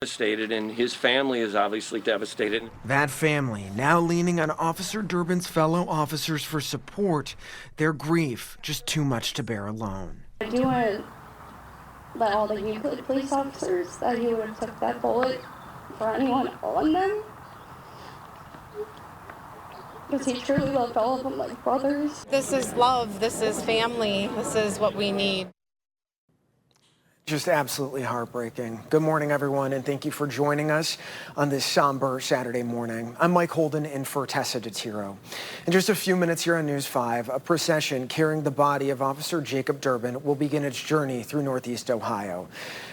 Devastated, and his family is obviously devastated. That family now leaning on Officer Durbin's fellow officers for support, their grief just too much to bear alone. I do want to let all the Euclid police officers that he would have took that bullet for anyone on them, because he truly loved all of them like brothers. This is love, this is family, this is what we need. Just absolutely heartbreaking. Good morning, everyone, and thank you for joining us on this somber Saturday morning. I'm Mike Holden in for Tessa DeTiro. In just a few minutes here on News 5, a procession carrying the body of Officer Jacob Durbin will begin its journey through Northeast Ohio.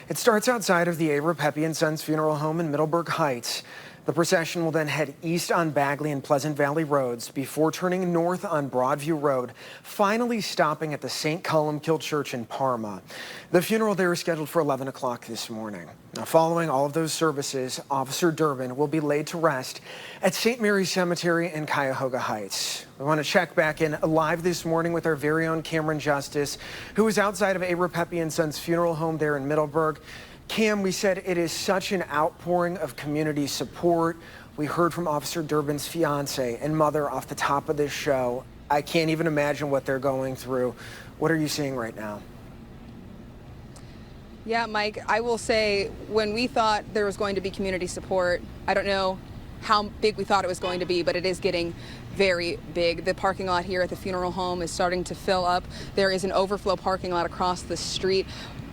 It starts outside of the A. Pepe & Sons Funeral Home in Middleburg Heights. The procession will then head east on Bagley and Pleasant Valley roads before turning north on Broadview Road, finally stopping at the St. Columkill Church in Parma. The funeral there is scheduled for 11 o'clock this morning. Now, following all of those services, Officer Durbin will be laid to rest at St. Mary's Cemetery in Cuyahoga Heights. We want to check back in live this morning with our very own Cameron Justice, who is outside of A. Pepe & Sons Funeral Home there in Middleburg. Cam, we said it is such an outpouring of community support. We heard from Officer Durbin's fiance and mother off the top of this show. I can't even imagine what they're going through. What are you seeing right now? Yeah, Mike, I will say when we thought there was going to be community support, I don't know how big we thought it was going to be, but it is getting very big. The parking lot here at the funeral home is starting to fill up. There is an overflow parking lot across the street.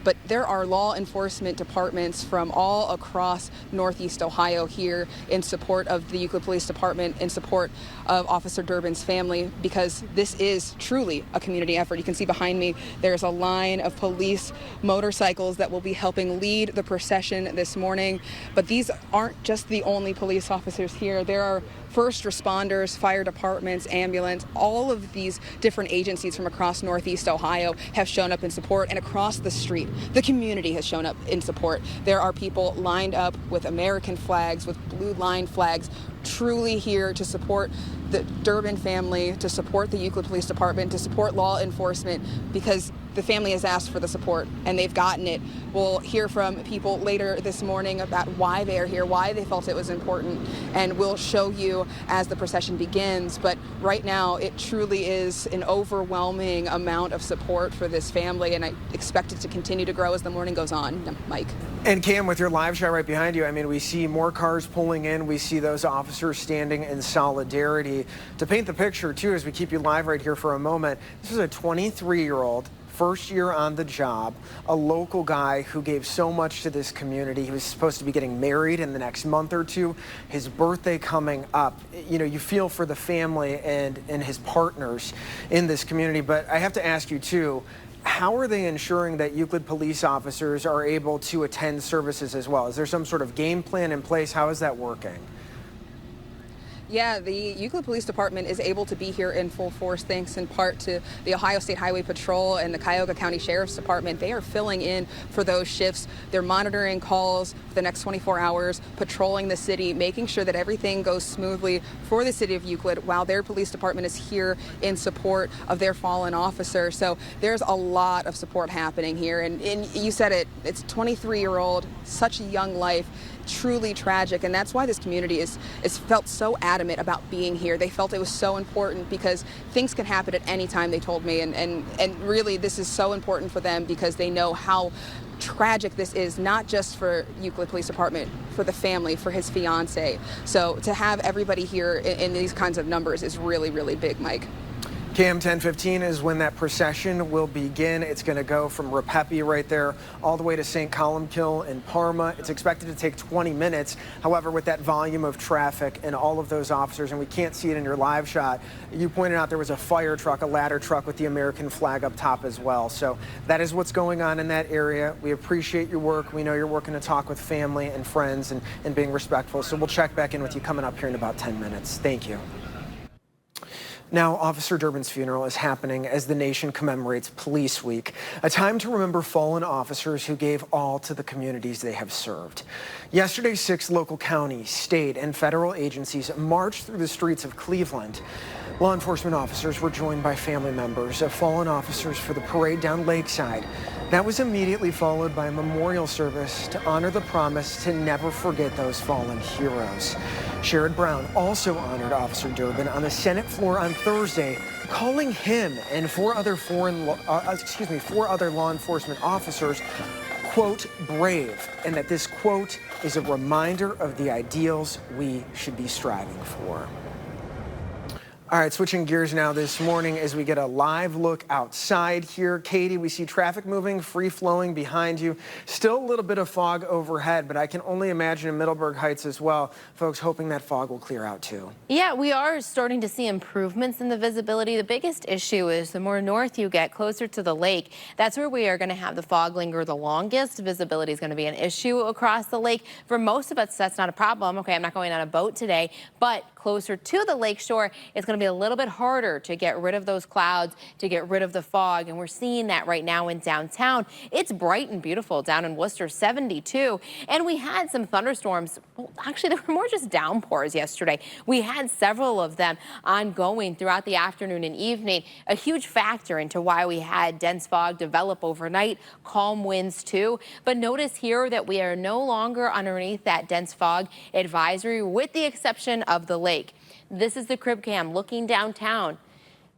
But there are law enforcement departments from all across Northeast Ohio here in support of the Euclid Police Department, in support of Officer Durbin's family, because this is truly a community effort. You can see behind me, there's a line of police motorcycles that will be helping lead the procession this morning. But these aren't just the only police officers here. There are first responders, fire departments, ambulance, all of these different agencies from across Northeast Ohio have shown up in support, and across the street, the community has shown up in support. There are people lined up with American flags, with blue line flags, truly here to support the Durbin family, to support the Euclid Police Department, to support law enforcement, because the family has asked for the support and they've gotten it. We'll hear from people later this morning about why they are here, why they felt it was important, and we'll show you as the procession begins. But right now, it truly is an overwhelming amount of support for this family, and I expect it to continue to grow as the morning goes on. Mike. And Cam, with your live shot right behind you, I mean, we see more cars pulling in. We see those officers standing in solidarity. To paint the picture, too, as we keep you live right here for a moment, this is a 23-year-old, first year on the job, a local guy who gave so much to this community. He was supposed to be getting married in the next month or two. His birthday coming up. You know, you feel for the family and his partners in this community. But I have to ask you, too, how are they ensuring that Euclid police officers are able to attend services as well? Is there some sort of game plan in place? How is that working? Yeah, the Euclid Police Department is able to be here in full force thanks in part to the Ohio State Highway Patrol and the Cuyahoga County Sheriff's Department. They are filling in for those shifts. They're monitoring calls for the next 24 hours, patrolling the city, making sure that everything goes smoothly for the city of Euclid while their police department is here in support of their fallen officer. So there's a lot of support happening here. And you said it, it's a 23-year-old, such a young life. Truly tragic, and that's why this community is felt so adamant about being here. They felt it was so important because things can happen at any time, they told me, and really this is so important for them because they know how tragic this is, not just for Euclid Police Department, for the family, for his fiance. So to have everybody here in these kinds of numbers is really, really big, Mike. Cam, 10:15 is when that procession will begin. It's going to go from Repepe right there all the way to St. Columkill in Parma. It's expected to take 20 minutes. However, with that volume of traffic and all of those officers, and we can't see it in your live shot, you pointed out there was a fire truck, a ladder truck with the American flag up top as well. So that is what's going on in that area. We appreciate your work. We know you're working to talk with family and friends and being respectful. So we'll check back in with you coming up here in about 10 minutes. Thank you. Now, Officer Durbin's funeral is happening as the nation commemorates Police Week, a time to remember fallen officers who gave all to the communities they have served. Yesterday, 6 local county, state, and federal agencies marched through the streets of Cleveland. Law enforcement officers were joined by family members of fallen officers for the parade down Lakeside. That was immediately followed by a memorial service to honor the promise to never forget those fallen heroes. Sherrod Brown also honored Officer Debrin on the Senate floor on Thursday, calling him and four other law enforcement officers, quote, brave, and that this quote is a reminder of the ideals we should be striving for. All right, switching gears now this morning as we get a live look outside here. Katie, we see traffic moving, free-flowing behind you. Still a little bit of fog overhead, but I can only imagine in Middleburg Heights as well, folks hoping that fog will clear out too. Yeah, we are starting to see improvements in the visibility. The biggest issue is the more north you get, closer to the lake, that's where we are going to have the fog linger the longest. Visibility is going to be an issue across the lake. For most of us, that's not a problem. Okay, I'm not going on a boat today, but closer to the lake shore, it's going to be a little bit harder to get rid of those clouds, to get rid of the fog, and we're seeing that right now in downtown. It's bright and beautiful down in Worcester, 72, and we had some thunderstorms. Well, actually, there were more just downpours yesterday. We had several of them ongoing throughout the afternoon and evening, a huge factor into why we had dense fog develop overnight, calm winds too. But notice here that we are no longer underneath that dense fog advisory, with the exception of the lake. This is the crib cam looking downtown.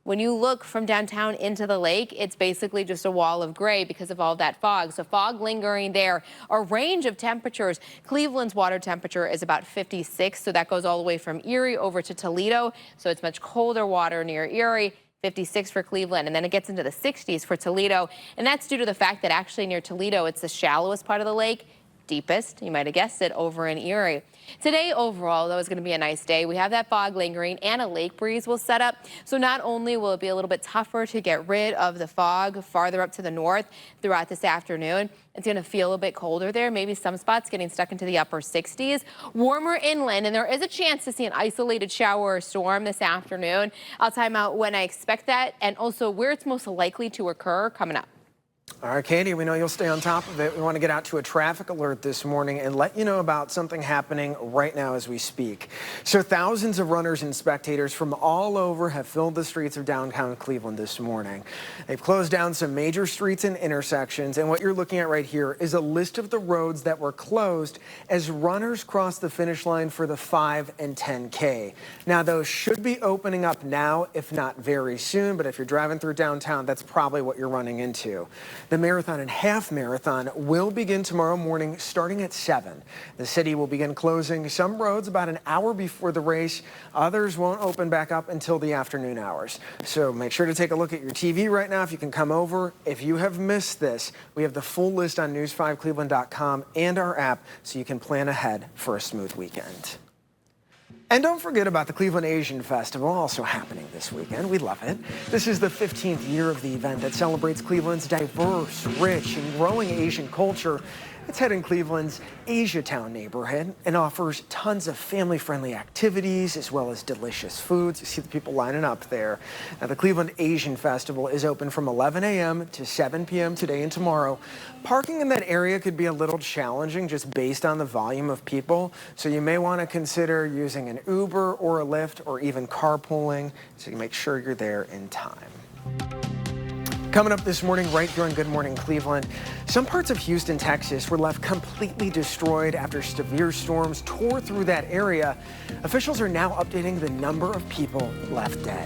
When you look from downtown into the lake, it's basically just a wall of gray because of all that fog. So fog lingering there. A range of temperatures. Cleveland's water temperature is about 56, so that goes all the way from Erie over to Toledo. So it's much colder water near Erie. 56 for Cleveland, and then it gets into the 60s for Toledo. And that's due to the fact that actually near Toledo, it's the shallowest part of the lake. Deepest, you might have guessed it, over in Erie. Today overall, though, is going to be a nice day. We have that fog lingering and a lake breeze will set up. So not only will it be a little bit tougher to get rid of the fog farther up to the north throughout this afternoon, it's going to feel a bit colder there. Maybe some spots getting stuck into the upper 60s. Warmer inland, and there is a chance to see an isolated shower or storm this afternoon. I'll time out when I expect that and also where it's most likely to occur coming up. All right, Katie, we know you'll stay on top of it. We want to get out to a traffic alert this morning and let you know about something happening right now as we speak. So thousands of runners and spectators from all over have filled the streets of downtown Cleveland this morning. They've closed down some major streets and intersections, and what you're looking at right here is a list of the roads that were closed as runners crossed the finish line for the 5 and 10K. Now, those should be opening up now, if not very soon, but if you're driving through downtown, that's probably what you're running into. The marathon and half marathon will begin tomorrow morning starting at 7. The city will begin closing some roads about an hour before the race. Others won't open back up until the afternoon hours. So make sure to take a look at your TV right now if you can come over. If you have missed this, we have the full list on news5cleveland.com and our app so you can plan ahead for a smooth weekend. And don't forget about the Cleveland Asian Festival, also happening this weekend. We love it. This is the 15th year of the event that celebrates Cleveland's diverse, rich, and growing Asian culture. It's held in Cleveland's Asiatown neighborhood and offers tons of family-friendly activities as well as delicious foods. You see the people lining up there. Now, the Cleveland Asian Festival is open from 11 a.m. to 7 p.m. today and tomorrow. Parking in that area could be a little challenging just based on the volume of people, so you may want to consider using an Uber or a Lyft or even carpooling so you can make sure you're there in time. Coming up this morning, right here on Good Morning Cleveland, some parts of Houston, Texas were left completely destroyed after severe storms tore through that area. Officials are now updating the number of people left dead.